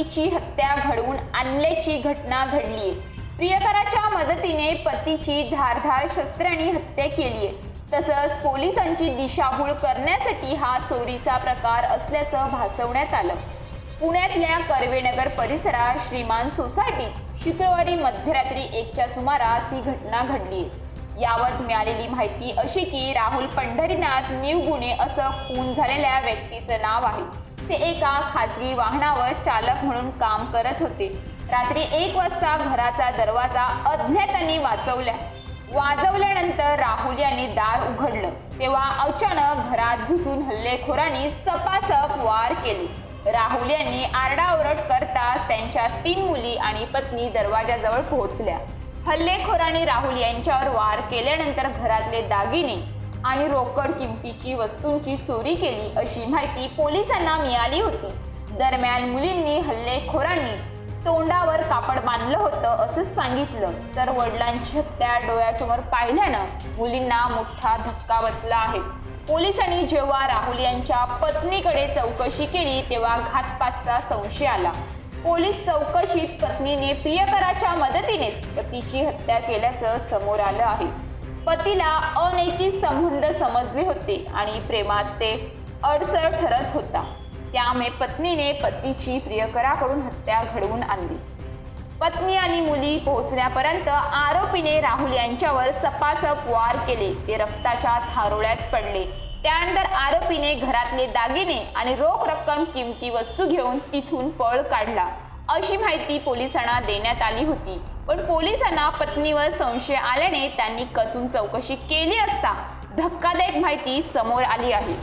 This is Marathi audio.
पतीची हत्या घडवून आणल्याची घटना घडलीय। प्रियकराच्या मदतीने पतीची धारदार शस्त्राने हत्या केलीय। तसंच पोलिसांची दिशाभूल करण्यासाठी हा चोरीचा प्रकार असल्याचं भासवण्यात आलं। पुण्यातल्या कर्वेनगर परिसरात श्रीमान सोसायटीत शुक्रवारी मध्यरात्री 1च्या सुमारास ही घटना घडली। यावर मिळालेली माहिती अशी की राहुल पंढरीनाथ निवगुणे असं खून झालेल्या व्यक्तीचं नाव आहे। ते एका खाजगी वाहनावर चालक म्हणून काम करत होते। रात्री 1 वाजता घराचा दरवाजा अज्ञातांनी वाजवल्यानंतर राहुल यांनी दार उघडलं तेव्हा अचानक घरात घुसून हल्लेखोरांनी सपासप वार केले। राहुल यांनी आरडाओरड करताच त्यांच्या 3 मुली आणि पत्नी दरवाजाजवळ पोहोचल्या। हल्लेखोरांनी राहुल यांच्यावर वार केल्यानंतर घरातले दागिने आणि रोकड किमतीची वस्तूंची चोरी केली अशी माहिती पोलिसांना मिळाली होती। दरम्यान मुलींनी हल्लेखोरांनी तोंडावर कापड बांधलं होतं असं सांगितलं, तर वडिलांची हत्या डोळ्यासमोर पाहिल्यानं मुलींना मोठा धक्का बसला आहे। पोलिसांनी जेव्हा राहुल यांच्या पत्नीकडे चौकशी केली तेव्हा घातपातचा संशय आला। पोलीस चौकशीत पत्नीने प्रियकराच्या मदतीने पतीची हत्या केल्याचं समोर आलं आहे। पतीला अनैतिक संबंध समजले होते आणि प्रेमात ते अडसर ठरत होता, त्यामुळे पत्नीने पतीची प्रियकराकडून हत्या घडवून आणली। पत्नी आणि मुली पोहोचण्यापर्यंत आरोपीने राहुल यांच्यावर सपासप वार केले। ते रक्ताच्या थारोळ्यात पडले। त्यानंतर आरोपीने घरातले दागिने आणि रोख रक्कम किमती वस्तू घेऊन तिथून पळ काढला अशी माहिती पोलिसांना देण्यात आली होती। पण पोलिसांना पत्नीवर संशय आल्याने त्यांनी कसून चौकशी केली असता धक्कादायक माहिती समोर आली आहे।